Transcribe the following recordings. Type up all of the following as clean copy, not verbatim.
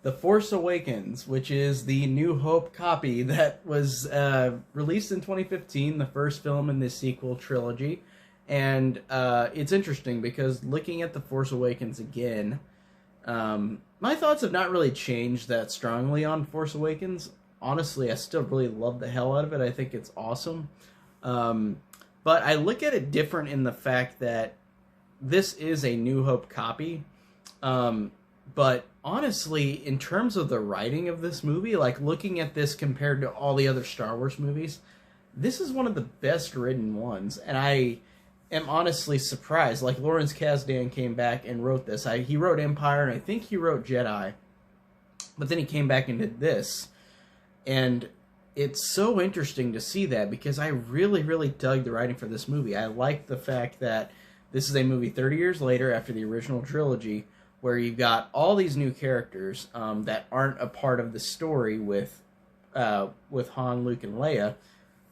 The Force Awakens, which is the New Hope copy that was released in 2015, the first film in this sequel trilogy. And it's interesting because looking at The Force Awakens again, my thoughts have not really changed that strongly on Force Awakens. Honestly, I still really love the hell out of it. I think it's awesome. But I look at it different in the fact that this is a New Hope copy. But honestly, in terms of the writing of this movie, like looking at this compared to all the other Star Wars movies, this is one of the best written ones. And I am honestly surprised. Like Lawrence Kasdan came back and wrote this. He wrote Empire, and I think he wrote Jedi. But then he came back and did this. And it's so interesting to see that because I really, really dug the writing for this movie. I like the fact that this is a movie 30 years later after the original trilogy, where you've got all these new characters that aren't a part of the story with Han, Luke, and Leia,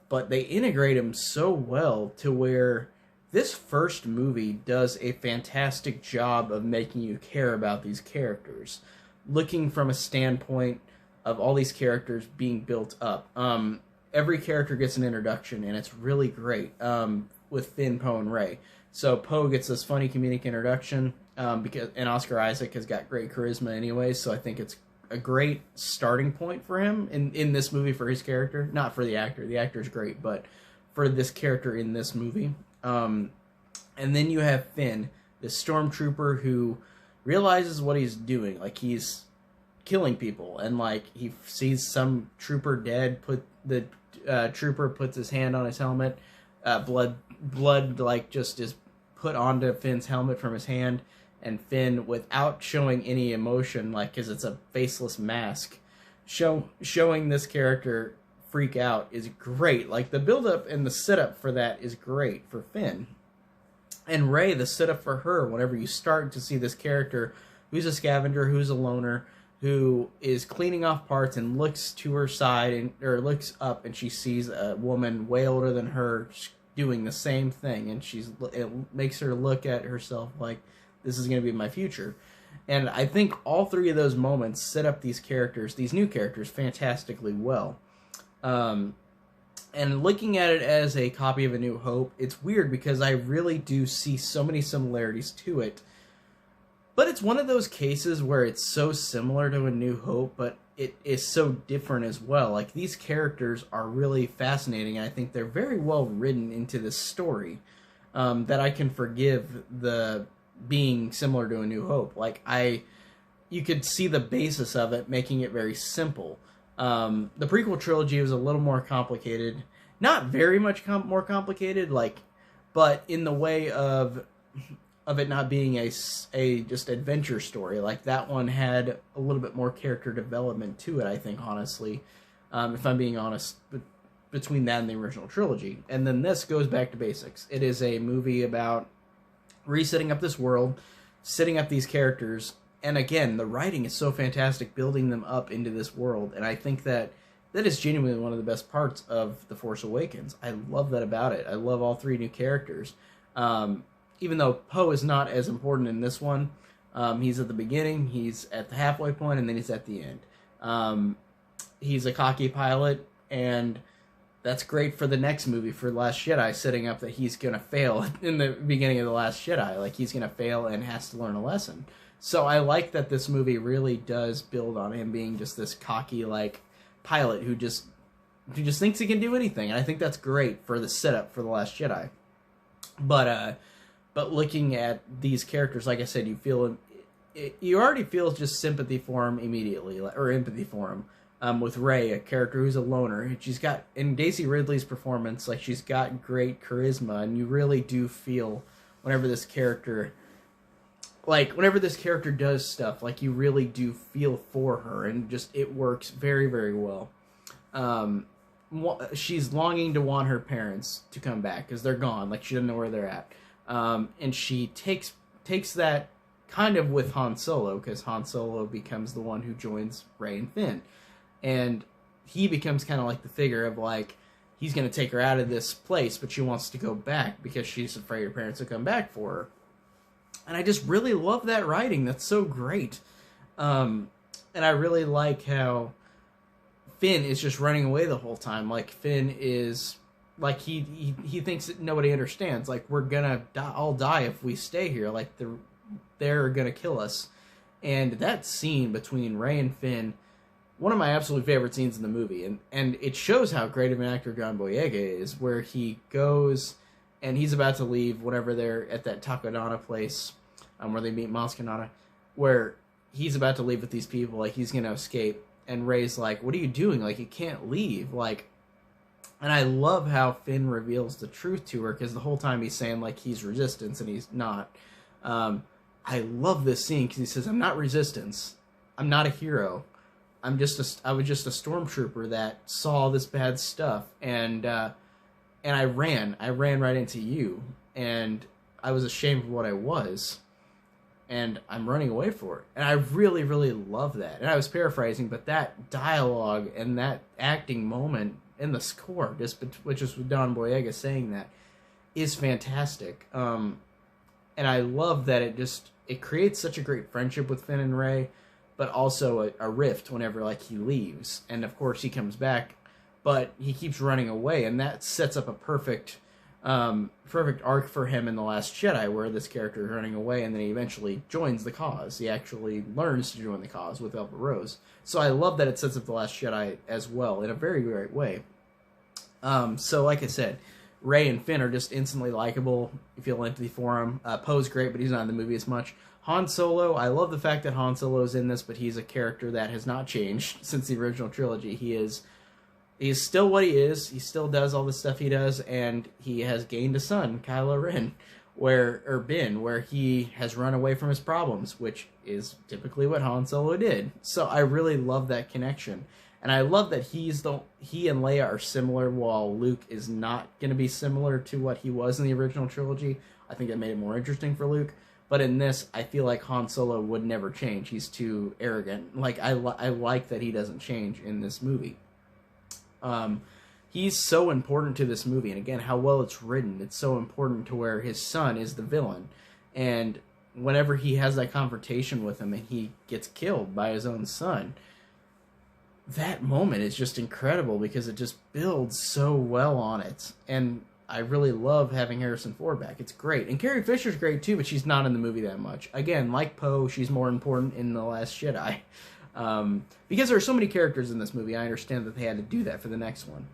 but they integrate them so well to where this first movie does a fantastic job of making you care about these characters, looking from a standpoint of all these characters being built up. Every character gets an introduction, and it's really great with Finn, Poe, and Rey. So Poe gets this funny comedic introduction, and Oscar Isaac has got great charisma anyway, so I think it's a great starting point for him in this movie for his character. Not for the actor. The actor's great, but for this character in this movie. And then you have Finn, this stormtrooper who realizes what he's doing. Like, he's killing people, and like he sees some trooper dead, trooper puts his hand on his helmet, blood like just is put onto Finn's helmet from his hand, and Finn, without showing any emotion, like, because it's a faceless mask, showing this character freak out is great. Like, the build-up and the setup for that is great for Finn. And Rey, the setup for her, whenever you start to see this character who's a scavenger, who's a loner, who is cleaning off parts and looks to her side, or looks up, and she sees a woman way older than her doing the same thing, and it makes her look at herself like, this is going to be my future. And I think all three of those moments set up these new characters, fantastically well. And looking at it as a copy of A New Hope, it's weird because I really do see so many similarities to it. But it's one of those cases where it's so similar to A New Hope, but it is so different as well. Like, these characters are really fascinating, and I think they're very well written into this story, that I can forgive the being similar to A New Hope. Like, you could see the basis of it, making it very simple. The prequel trilogy was a little more complicated. Not very much more complicated, but in the way of it not being a just adventure story. Like, that one had a little bit more character development to it, I think, honestly, if I'm being honest, between that and the original trilogy. And then this goes back to basics. It is a movie about resetting up this world, setting up these characters, and again, the writing is so fantastic, building them up into this world, and I think that is genuinely one of the best parts of The Force Awakens. I love that about it. I love all three new characters. Even though Poe is not as important in this one, he's at the beginning, he's at the halfway point, and then he's at the end. He's a cocky pilot, and that's great for the next movie, for Last Jedi, setting up that he's going to fail in the beginning of The Last Jedi. Like, he's going to fail and has to learn a lesson. So I like that this movie really does build on him being just this cocky, like, pilot who just thinks he can do anything. And I think that's great for the setup for The Last Jedi. But looking at these characters, like I said, you already feel just sympathy for him immediately, or empathy for him. With Rey, a character who's a loner. She's got, in Daisy Ridley's performance, like, she's got great charisma, and you really do feel whenever this character does stuff, like, you really do feel for her, and just, it works very, very well. She's longing to want her parents to come back, because they're gone, like, she doesn't know where they're at. And she takes that kind of with Han Solo, because Han Solo becomes the one who joins Rey and Finn. And he becomes kind of like the figure of, like, he's going to take her out of this place, but she wants to go back because she's afraid her parents will come back for her. And I just really love that writing. That's so great. And I really like how Finn is just running away the whole time. Like, Finn is like he thinks that nobody understands. Like, we're gonna all die if we stay here. Like, they're gonna kill us. And that scene between Rey and Finn, one of my absolute favorite scenes in the movie, and it shows how great of an actor John Boyega is, where he goes and he's about to leave whenever they're at that Takodana place, where they meet Maz Kanata, where he's about to leave with these people, like he's gonna escape, and Rey's like, "What are you doing? Like, you can't leave." Like, and I love how Finn reveals the truth to her, because the whole time he's saying like he's resistance and he's not. I love this scene because he says, "I'm not resistance. I'm not a hero. I was just a stormtrooper that saw this bad stuff, and I ran right into you, and I was ashamed of what I was, and I'm running away for it." And I really, really love that. And I was paraphrasing, but that dialogue and that acting moment in the score, which is with Don Boyega saying that, is fantastic. And I love that it creates such a great friendship with Finn and Rey, but also a rift whenever like he leaves. And of course he comes back, but he keeps running away, and that sets up a perfect arc for him in The Last Jedi, where this character is running away and then he eventually joins the cause. He actually learns to join the cause with Velvet Rose. So I love that it sets up The Last Jedi as well in a very great way. So like I said, Rey and Finn are just instantly likable. You feel empathy for him. Poe's great, but he's not in the movie as much. Han Solo, I love the fact that Han Solo is in this, but he's a character that has not changed since the original trilogy. He's still what he is. He still does all the stuff he does, and he has gained a son, Kylo Ren, where he has run away from his problems, which is typically what Han Solo did. So I really love that connection. And I love that he and Leia are similar, while Luke is not going to be similar to what he was in the original trilogy. I think that made it more interesting for Luke. But in this, I feel like Han Solo would never change. He's too arrogant. Like, I like that he doesn't change in this movie. He's so important to this movie. And again, how well it's written. It's so important to where his son is the villain. And whenever he has that confrontation with him and he gets killed by his own son, that moment is just incredible because it just builds so well on it. And I really love having Harrison Ford back. It's great. And Carrie Fisher's great too, but she's not in the movie that much. Again, like Poe, she's more important in The Last Jedi. Because there are so many characters in this movie, I understand that they had to do that for the next one.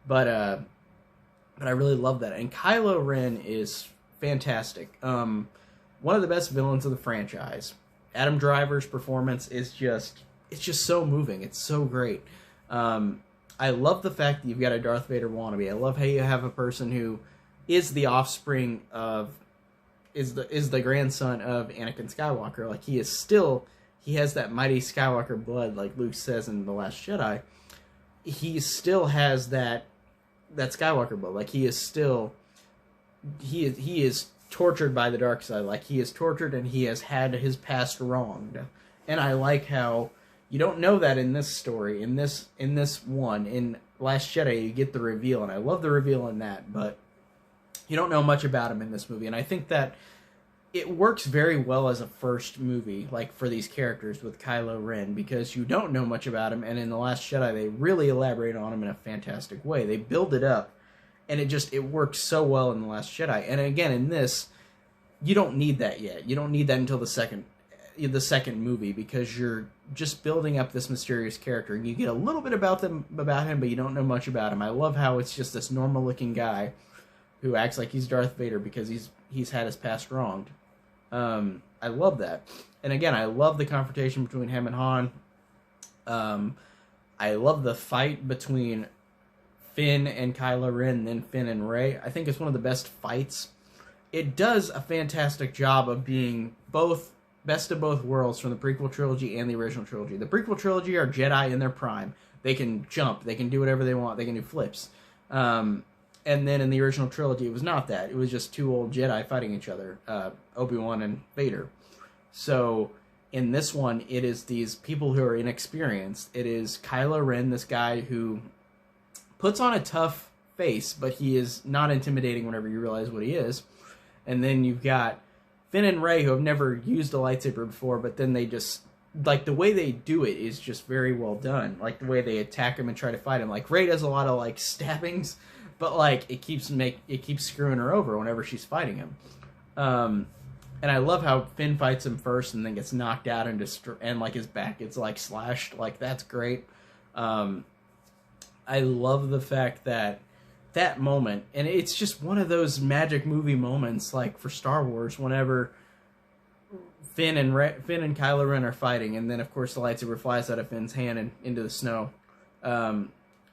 But I really love that. And Kylo Ren is fantastic. One of the best villains of the franchise. Adam Driver's performance is just so moving. It's so great. I love the fact that you've got a Darth Vader wannabe. I love how you have a person who is the offspring of, is the grandson of Anakin Skywalker. Like, he has that mighty Skywalker blood, like Luke says in The Last Jedi. He still has that Skywalker blood. Like, he is tortured by the dark side. Like, he is tortured and he has had his past wronged. And I like how you don't know that in this story. In this one, in Last Jedi, you get the reveal, and I love the reveal in that, but you don't know much about him in this movie. And I think that it works very well as a first movie, like for these characters with Kylo Ren, because you don't know much about him, and in The Last Jedi, they really elaborate on him in a fantastic way. They build it up, and it works so well in The Last Jedi. And again, in this, you don't need that yet. You don't need that until the second movie, because you're just building up this mysterious character, and you get a little bit about him, but you don't know much about him. I love how it's just this normal-looking guy who acts like he's Darth Vader because he's had his past wronged. I love that. And again, I love the confrontation between him and Han. I love the fight between Finn and Kylo Ren, and then Finn and Rey. I think it's one of the best fights. It does a fantastic job of being best of both worlds from the prequel trilogy and the original trilogy. The prequel trilogy are Jedi in their prime. They can jump. They can do whatever they want. They can do flips. And then in the original trilogy, it was not that. It was just two old Jedi fighting each other, Obi-Wan and Vader. So in this one, it is these people who are inexperienced. It is Kylo Ren, this guy who puts on a tough face, but he is not intimidating whenever you realize what he is. And then you've got Finn and Rey, who have never used a lightsaber before, but then they just like the way they do it is just very well done. Like the way they attack him and try to fight him. Like Rey does a lot of like stabbings, but like it keeps screwing her over whenever she's fighting him. And I love how Finn fights him first and then gets knocked out and like his back gets like slashed. Like that's great. I love the fact that moment, and it's just one of those magic movie moments, like for Star Wars, whenever Finn and Kylo Ren are fighting, and then of course the lightsaber flies out of Finn's hand and into the snow. Kylo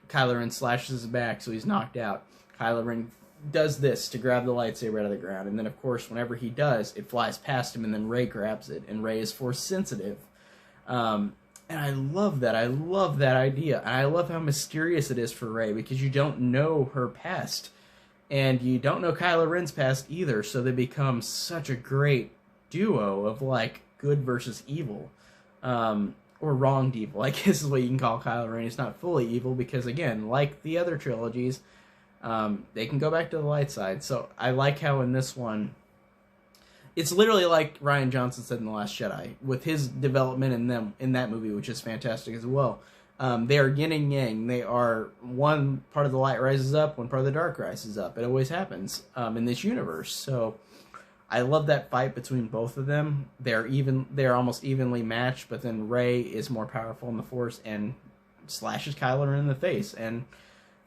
Ren slashes his back, so he's knocked out. Kylo Ren does this to grab the lightsaber out of the ground, and then of course whenever he does, it flies past him, and then Rey grabs it, and Rey is force sensitive. And I love that. I love that idea. And I love how mysterious it is for Rey, because you don't know her past. And you don't know Kylo Ren's past either, so they become such a great duo of, like, good versus evil. Or wronged evil, I guess is what you can call Kylo Ren. He's not fully evil, because, again, like the other trilogies, they can go back to the light side. So I like how in this one, it's literally like Rian Johnson said in The Last Jedi, with his development in that movie, which is fantastic as well. They are yin and yang. They are, one part of the light rises up, one part of the dark rises up. It always happens in this universe. So I love that fight between both of them. They're almost evenly matched, but then Rey is more powerful in the Force and slashes Kylo Ren in the face. And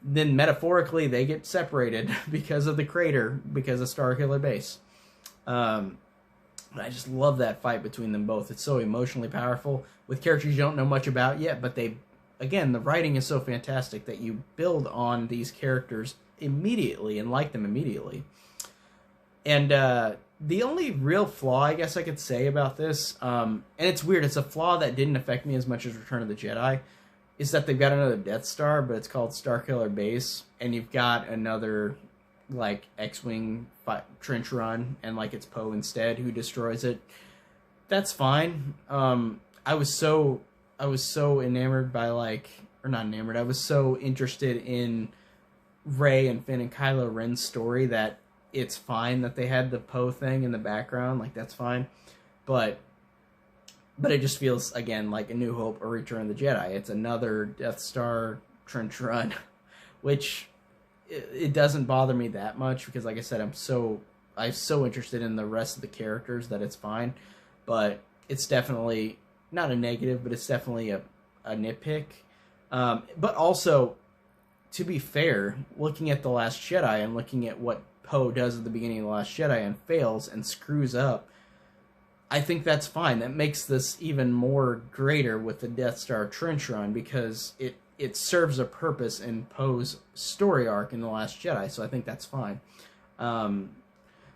then metaphorically, they get separated because of the crater, because of Starkiller Base. I just love that fight between them both. It's so emotionally powerful with characters you don't know much about yet, but the writing is so fantastic that you build on these characters immediately and like them immediately. And the only real flaw, I guess I could say about this, and it's weird, it's a flaw that didn't affect me as much as Return of the Jedi, is that they've got another Death Star, but it's called Starkiller Base, and you've got another like X-Wing trench run, and like it's Poe instead who destroys it. That's fine. I was so enamored by I was so interested in Rey and Finn and Kylo Ren's story that it's fine that they had the Poe thing in the background. Like that's fine, but it just feels again like A New Hope or Return of the Jedi. It's another Death Star trench run, which it doesn't bother me that much because, like I said, I'm so interested in the rest of the characters that it's fine. But it's definitely not a negative, but it's definitely a nitpick. But also, to be fair, looking at The Last Jedi and looking at what Poe does at the beginning of The Last Jedi and fails and screws up, I think that's fine. That makes this even more greater with the Death Star trench run because it serves a purpose in Poe's story arc in The Last Jedi, so I think that's fine.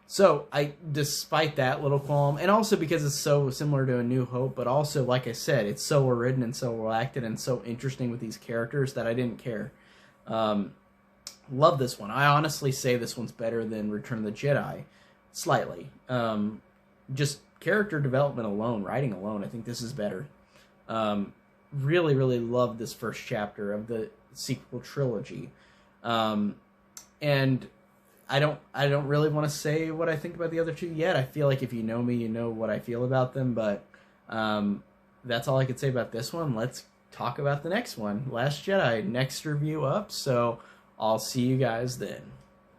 So despite that little qualm, and also because it's so similar to A New Hope, but also, like I said, it's so well written and so well acted and so interesting with these characters that I didn't care. Love this one. I honestly say this one's better than Return of the Jedi, slightly. Just character development alone, writing alone, I think this is better. Really, really love this first chapter of the sequel trilogy. And I don't really want to say what I think about the other two yet. I feel like if you know me, you know what I feel about them, but that's all I could say about this one. Let's talk about the next one. Last Jedi, next review up, so I'll see you guys then.